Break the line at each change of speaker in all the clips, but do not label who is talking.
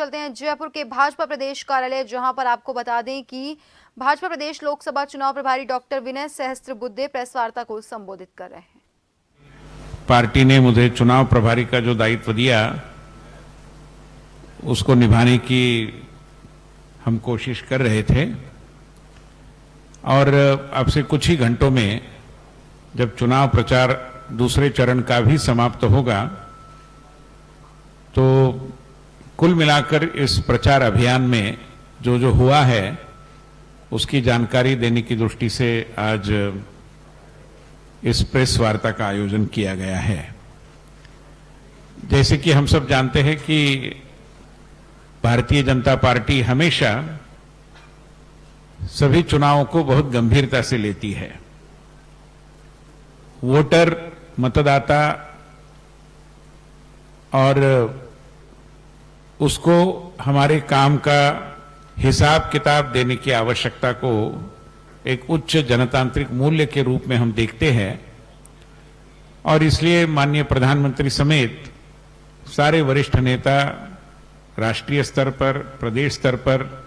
चलते हैं जयपुर के भाजपा प्रदेश कार्यालय, जहां पर आपको बता दें कि भाजपा प्रदेश लोकसभा चुनाव प्रभारी डॉक्टर विनय सहस्त्रबुद्धे प्रेस वार्ता को संबोधित कर रहे हैं।
पार्टी ने मुझे चुनाव प्रभारी का जो दायित्व दिया उसको निभाने की हम कोशिश कर रहे थे और अब से कुछ ही घंटों में जब चुनाव प्रचार दूसरे चरण का भी समाप्त होगा तो कुल मिलाकर इस प्रचार अभियान में जो जो हुआ है उसकी जानकारी देने की दृष्टि से आज इस प्रेस वार्ता का आयोजन किया गया है। जैसे कि हम सब जानते हैं कि भारतीय जनता पार्टी हमेशा सभी चुनावों को बहुत गंभीरता से लेती है। वोटर, मतदाता और उसको हमारे काम का हिसाब किताब देने की आवश्यकता को एक उच्च जनतांत्रिक मूल्य के रूप में हम देखते हैं और इसलिए माननीय प्रधानमंत्री समेत सारे वरिष्ठ नेता राष्ट्रीय स्तर पर, प्रदेश स्तर पर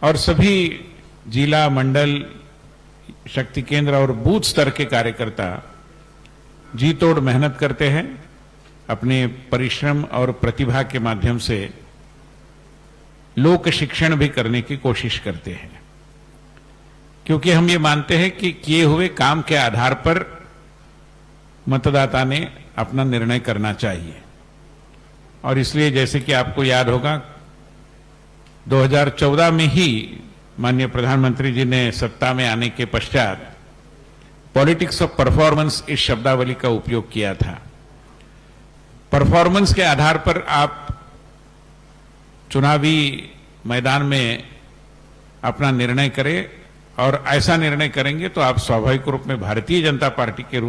और सभी जिला, मंडल, शक्ति केंद्र और बूथ स्तर के कार्यकर्ता जी तोड़ मेहनत करते हैं। अपने परिश्रम और प्रतिभा के माध्यम से लोक शिक्षण भी करने की कोशिश करते हैं, क्योंकि हम ये मानते हैं कि किए हुए काम के आधार पर मतदाता ने अपना निर्णय करना चाहिए। और इसलिए जैसे कि आपको याद होगा 2014 में ही माननीय प्रधानमंत्री जी ने सत्ता में आने के पश्चात पॉलिटिक्स ऑफ परफॉर्मेंस इस शब्दावली का उपयोग किया था। परफॉर्मेंस के आधार पर आप चुनावी मैदान में अपना निर्णय करें और ऐसा निर्णय करेंगे तो आप स्वाभाविक रूप में भारतीय जनता पार्टी के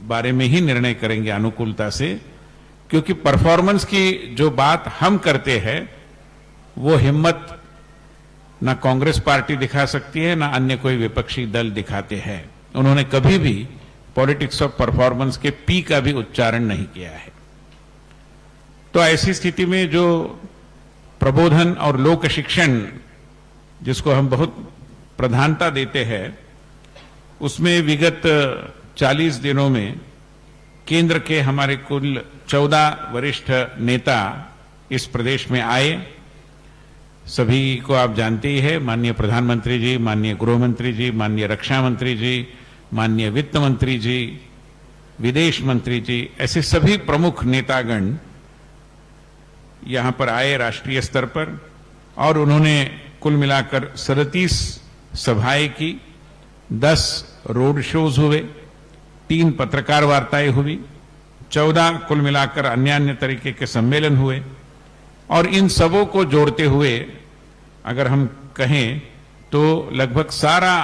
बारे में ही निर्णय करेंगे अनुकूलता से, क्योंकि परफॉर्मेंस की जो बात हम करते हैं वो हिम्मत ना कांग्रेस पार्टी दिखा सकती है ना अन्य कोई विपक्षी दल दिखाते हैं। उन्होंने कभी भी पॉलिटिक्स ऑफ परफॉर्मेंस के पी का भी उच्चारण नहीं किया है। तो ऐसी स्थिति में जो प्रबोधन और लोक शिक्षण जिसको हम बहुत प्रधानता देते हैं, उसमें विगत 40 दिनों में केंद्र के हमारे कुल 14 वरिष्ठ नेता इस प्रदेश में आए। सभी को आप जानते ही हैं, माननीय प्रधानमंत्री जी, माननीय गृह मंत्री जी, माननीय रक्षा मंत्री जी, माननीय वित्त मंत्री जी, विदेश मंत्री जी, ऐसे सभी प्रमुख नेतागण यहां पर आए राष्ट्रीय स्तर पर और उन्होंने कुल मिलाकर 37 सभाएं की, 10 रोड शोज हुए, 3 पत्रकार वार्ताएं हुई, 14 कुल मिलाकर अन्य तरीके के सम्मेलन हुए और इन सबों को जोड़ते हुए अगर हम कहें तो लगभग सारा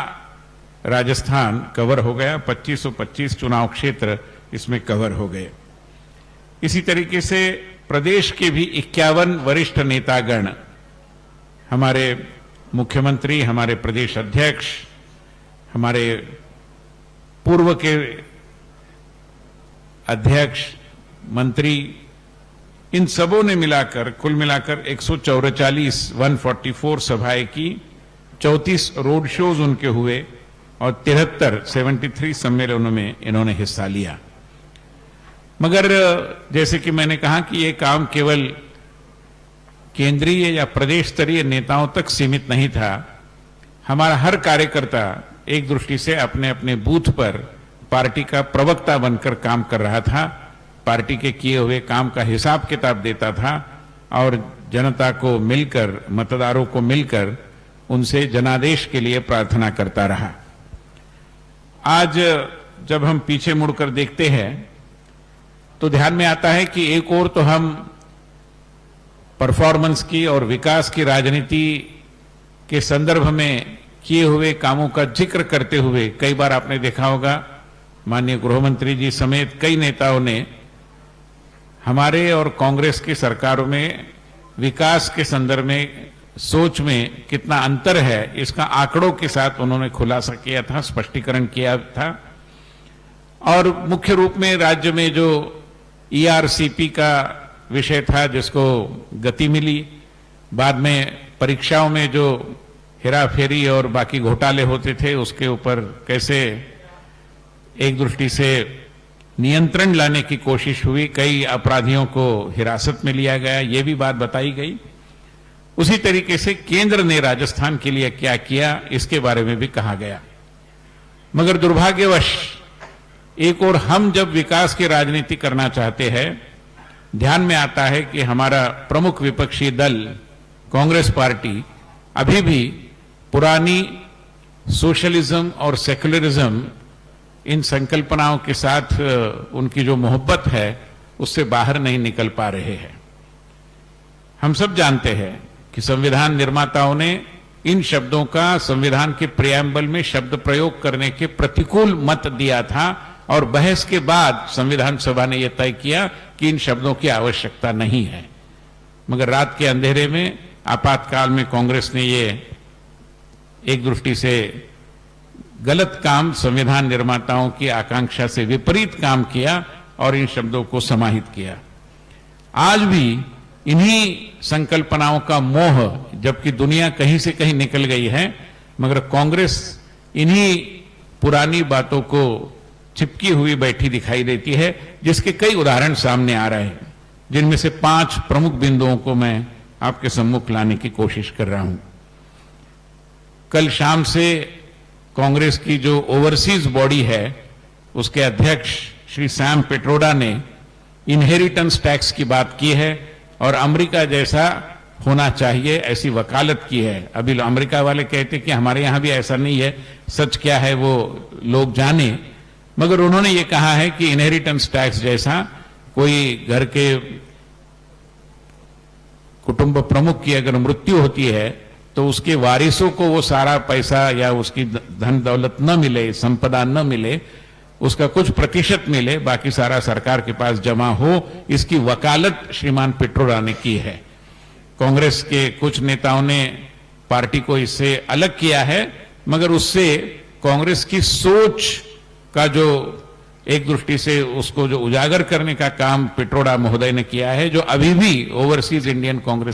राजस्थान कवर हो गया। 2525 चुनाव क्षेत्र इसमें कवर हो गए। इसी तरीके से प्रदेश के भी 51 वरिष्ठ नेतागण, हमारे मुख्यमंत्री, हमारे प्रदेश अध्यक्ष, हमारे पूर्व के अध्यक्ष, मंत्री, इन सबों ने मिलाकर कुल मिलाकर 144 सभाएं की, 34 रोड शोज उनके हुए और 73 सम्मेलनों में इन्होंने हिस्सा लिया। मगर जैसे कि मैंने कहा कि ये काम केवल केंद्रीय या प्रदेश स्तरीय नेताओं तक सीमित नहीं था। हमारा हर कार्यकर्ता एक दृष्टि से अपने अपने बूथ पर पार्टी का प्रवक्ता बनकर काम कर रहा था, पार्टी के किए हुए काम का हिसाब किताब देता था और जनता को मिलकर, मतदारों को मिलकर उनसे जनादेश के लिए प्रार्थना करता रहा। आज जब हम पीछे मुड़कर देखते हैं तो ध्यान में आता है कि एक ओर तो हम परफॉर्मेंस की और विकास की राजनीति के संदर्भ में किए हुए कामों का जिक्र करते हुए कई बार आपने देखा होगा माननीय गृह मंत्री जी समेत कई नेताओं ने हमारे और कांग्रेस की सरकारों में विकास के संदर्भ में सोच में कितना अंतर है इसका आंकड़ों के साथ उन्होंने खुलासा किया था, स्पष्टीकरण किया था। और मुख्य रूप में राज्य में जो ईआरसीपी का विषय था जिसको गति मिली, बाद में परीक्षाओं में जो हेराफेरी और बाकी घोटाले होते थे उसके ऊपर कैसे एक दृष्टि से नियंत्रण लाने की कोशिश हुई, कई अपराधियों को हिरासत में लिया गया, ये भी बात बताई गई। उसी तरीके से केंद्र ने राजस्थान के लिए क्या किया इसके बारे में भी कहा गया। मगर दुर्भाग्यवश एक और हम जब विकास की राजनीति करना चाहते हैं, ध्यान में आता है कि हमारा प्रमुख विपक्षी दल कांग्रेस पार्टी अभी भी पुरानी सोशलिज्म और सेकुलरिज्म इन संकल्पनाओं के साथ उनकी जो मोहब्बत है उससे बाहर नहीं निकल पा रहे हैं। हम सब जानते हैं कि संविधान निर्माताओं ने इन शब्दों का संविधान के प्रियम्बल में शब्द प्रयोग करने के प्रतिकूल मत दिया था और बहस के बाद संविधान सभा ने यह तय किया कि इन शब्दों की आवश्यकता नहीं है। मगर रात के अंधेरे में आपातकाल में कांग्रेस ने ये एक दृष्टि से गलत काम, संविधान निर्माताओं की आकांक्षा से विपरीत काम किया और इन शब्दों को समाहित किया। आज भी इन्हीं संकल्पनाओं का मोह, जबकि दुनिया कहीं से कहीं निकल गई है, मगर कांग्रेस इन्हीं पुरानी बातों को चिपकी हुई बैठी दिखाई देती है, जिसके कई उदाहरण सामने आ रहे हैं, जिनमें से 5 प्रमुख बिंदुओं को मैं आपके सम्मुख लाने की कोशिश कर रहा हूं। कल शाम से कांग्रेस की जो ओवरसीज बॉडी है उसके अध्यक्ष श्री सैम पिट्रोडा ने इनहेरिटेंस टैक्स की बात की है और अमेरिका जैसा होना चाहिए ऐसी वकालत की है। अभी अमेरिका वाले कहते कि हमारे यहां भी ऐसा नहीं है, सच क्या है वो लोग जाने, मगर उन्होंने ये कहा है कि इनहेरिटेंस टैक्स जैसा कोई घर के कुटुंब प्रमुख की अगर मृत्यु होती है तो उसके वारिसों को वो सारा पैसा या उसकी धन दौलत न मिले, संपदा न मिले, उसका कुछ प्रतिशत मिले, बाकी सारा सरकार के पास जमा हो, इसकी वकालत श्रीमान पिट्रोडा ने की है। कांग्रेस के कुछ नेताओं ने पार्टी को इससे अलग किया है, मगर उससे कांग्रेस की सोच का जो एक दृष्टि से उसको जो उजागर करने का काम पिट्रोडा महोदय ने किया है, जो अभी भी ओवरसीज इंडियन कांग्रेस